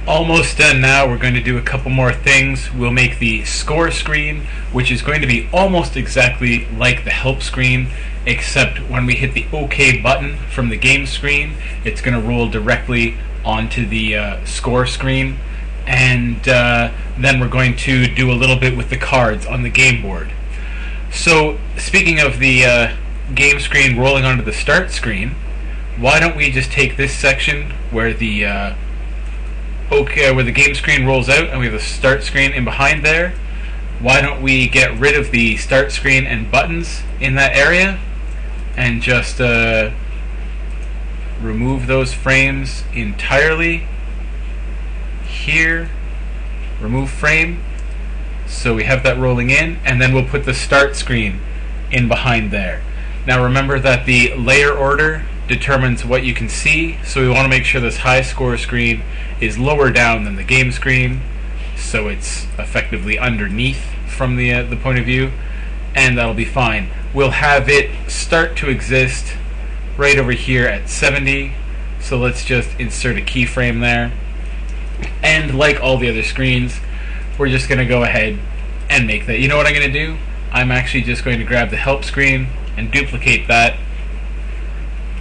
Almost done now. We're going to do a couple more things. We'll make the score screen, which is going to be almost exactly like the help screen, except when we hit the OK button from the game screen, it's going to roll directly onto the score screen. And then we're going to do a little bit with the cards on the game board. So, speaking of the game screen rolling onto the start screen, why don't we just take this section where the where the game screen rolls out and we have the start screen in behind there. Why don't we get rid of the start screen and buttons in that area and just remove those frames entirely. Here, remove frame, so we have that rolling in, and then we'll put the start screen in behind there. Now remember that the layer order determines what you can see, so we want to make sure this high score screen is lower down than the game screen, so it's effectively underneath from the point of view, and that'll be fine. We'll have it start to exist right over here at 70, so let's just insert a keyframe there. And like all the other screens, we're just going to go ahead and make that. You know what I'm going to do? I'm actually just going to grab the help screen and duplicate that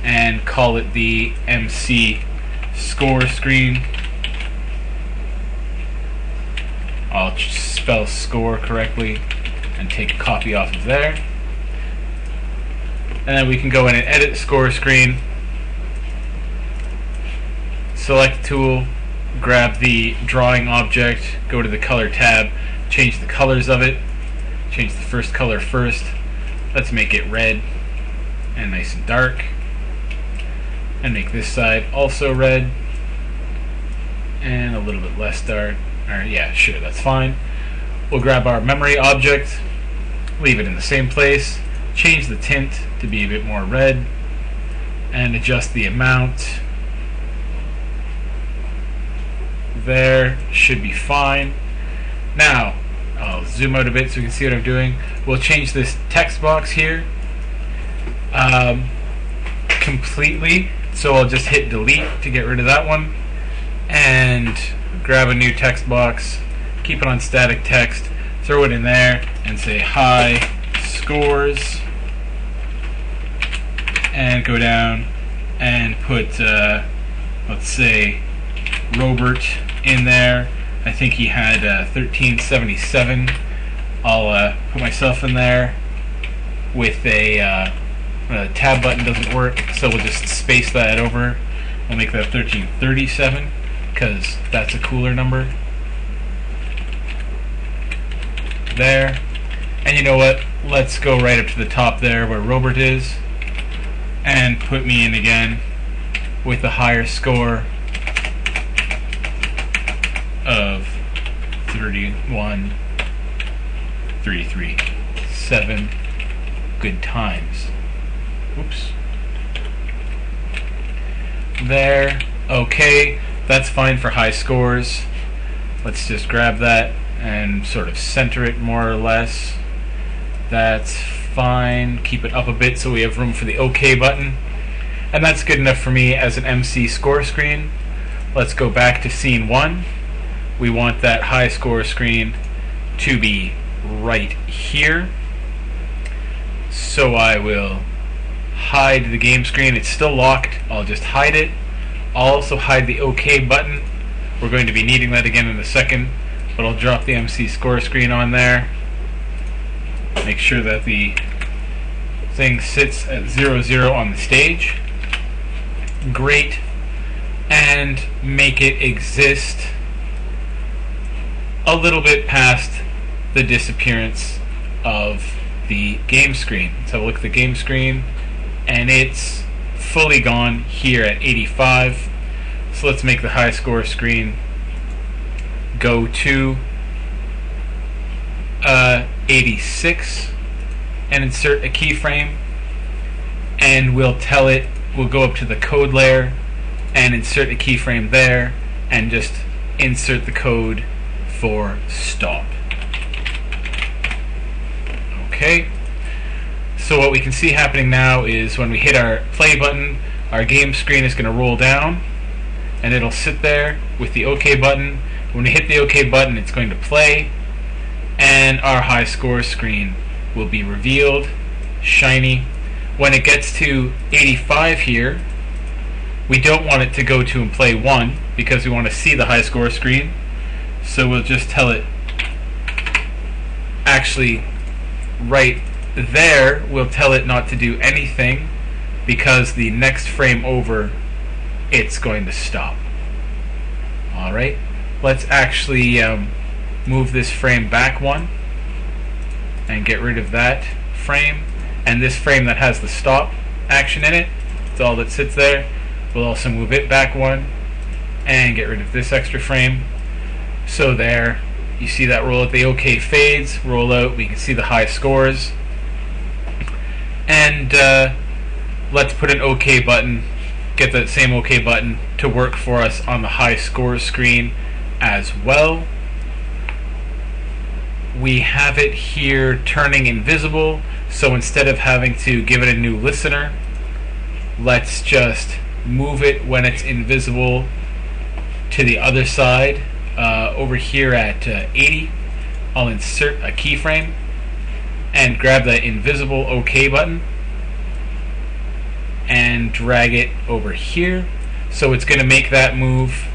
and call it the MC score screen. I'll spell score correctly and take a copy off of there. And then we can go in and edit the score screen. Select the tool, grab the drawing object, go to the color tab, change the colors of it, change the first color first. Let's make it red and nice and dark. And make this side also red and a little bit less dark. Alright, yeah, sure, that's fine. We'll grab our memory object, leave it in the same place, change the tint to be a bit more red, and adjust the amount. There, should be fine. Now, I'll zoom out a bit so you can see what I'm doing. We'll change this text box here completely. So I'll just hit delete to get rid of that one and grab a new text box, keep it on static text, throw it in there and say high scores, and go down and put let's say Robert in there. I think he had 1377. I'll put myself in there with a tab button doesn't work, so we'll just space that over. We'll make that 1337 because that's a cooler number. There. And you know what? Let's go right up to the top there where Robert is and put me in again with a higher score of 31337. Good times. Oops. There. Okay. That's fine for high scores. Let's just grab that and sort of center it more or less. That's fine. Keep it up a bit so we have room for the OK button. And that's good enough for me as an MC score screen. Let's go back to scene 1. We want that high score screen to be right here. So I will hide the game screen. It's still locked. I'll just hide it. I'll also hide the OK button. We're going to be needing that again in a second, but I'll drop the MC score screen on there. Make sure that the thing sits at 00 on the stage. Great. And make it exist a little bit past the disappearance of the game screen. Let's have a look at the game screen, and it's fully gone here at 85. So let's make the high score screen go to 86 and insert a keyframe, and we'll tell it, we'll go up to the code layer and insert a keyframe there and just insert the code for stop. Okay, so what we can see happening now is when we hit our play button, our game screen is going to roll down, and it'll sit there with the OK button. When we hit the OK button, it's going to play, and our high score screen will be revealed, shiny. When it gets to 85 here, we don't want it to go to and play 1 because we want to see the high score screen. So we'll just tell it, actually right there, we'll tell it not to do anything because the next frame over, it's going to stop. Alright, let's actually move this frame back 1 and get rid of that frame. And this frame that has the stop action in it, it's all that sits there. We'll also move it back 1 and get rid of this extra frame. So there, you see that roll out, the OK fades, roll out, we can see the high scores. And let's put an OK button, get that same OK button to work for us on the high scores screen as well. We have it here turning invisible, so instead of having to give it a new listener, let's just move it when it's invisible to the other side. Over here at 80, I'll insert a keyframe and grab that invisible OK button and drag it over here. So it's going to make that move.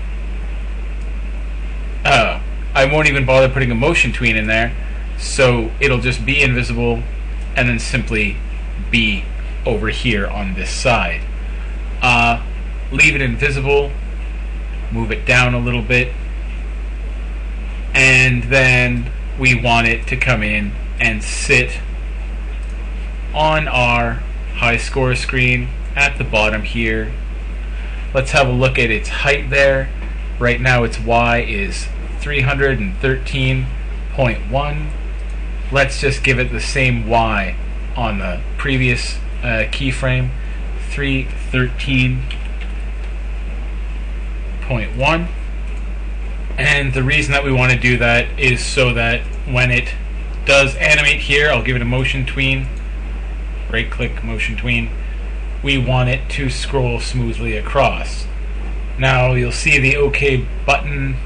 I won't even bother putting a motion tween in there, so it'll just be invisible and then simply be over here on this side. Leave it invisible, move it down a little bit, and then we want it to come in and sit on our high score screen at the bottom here. Let's have a look at its height there. Right now its Y is 313.1. Let's just give it the same Y on the previous keyframe, 313.1. And the reason that we want to do that is so that when it does animate here, I'll give it a motion tween, right click, motion tween, we want it to scroll smoothly across. Now you'll see the OK button.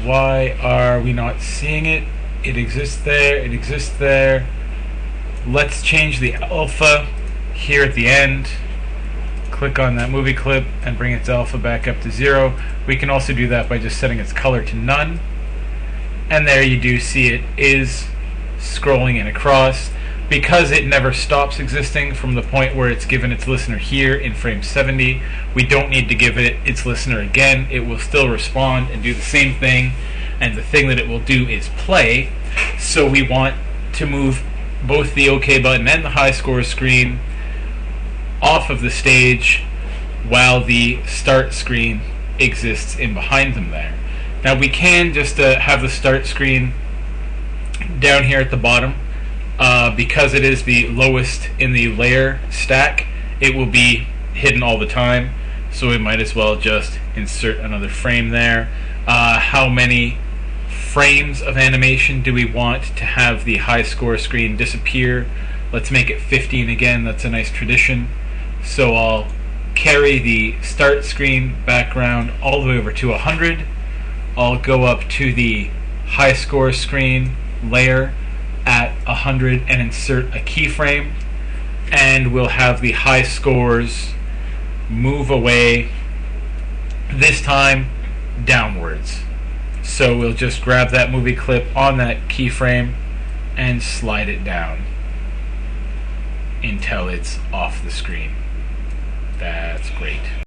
Why are we not seeing it? It exists there, it exists there. Let's change the alpha here at the end. Click on that movie clip and bring its alpha back up to 0. We can also do that by just setting its color to none. And there you do see it is scrolling in across. Because it never stops existing from the point where it's given its listener here in frame 70, we don't need to give it its listener again. It will still respond and do the same thing, and the thing that it will do is play. So we want to move both the OK button and the high score screen off of the stage while the start screen exists in behind them there. Now we can just have the start screen down here at the bottom. Because it is the lowest in the layer stack, it will be hidden all the time, so we might as well just insert another frame there. How many frames of animation do we want to have the high score screen disappear? Let's make it 15 again, that's a nice tradition. So I'll carry the start screen background all the way over to 100. I'll go up to the high score screen layer at 100 and insert a keyframe, and we'll have the high scores move away, this time downwards. So we'll just grab that movie clip on that keyframe and slide it down until it's off the screen. That's great.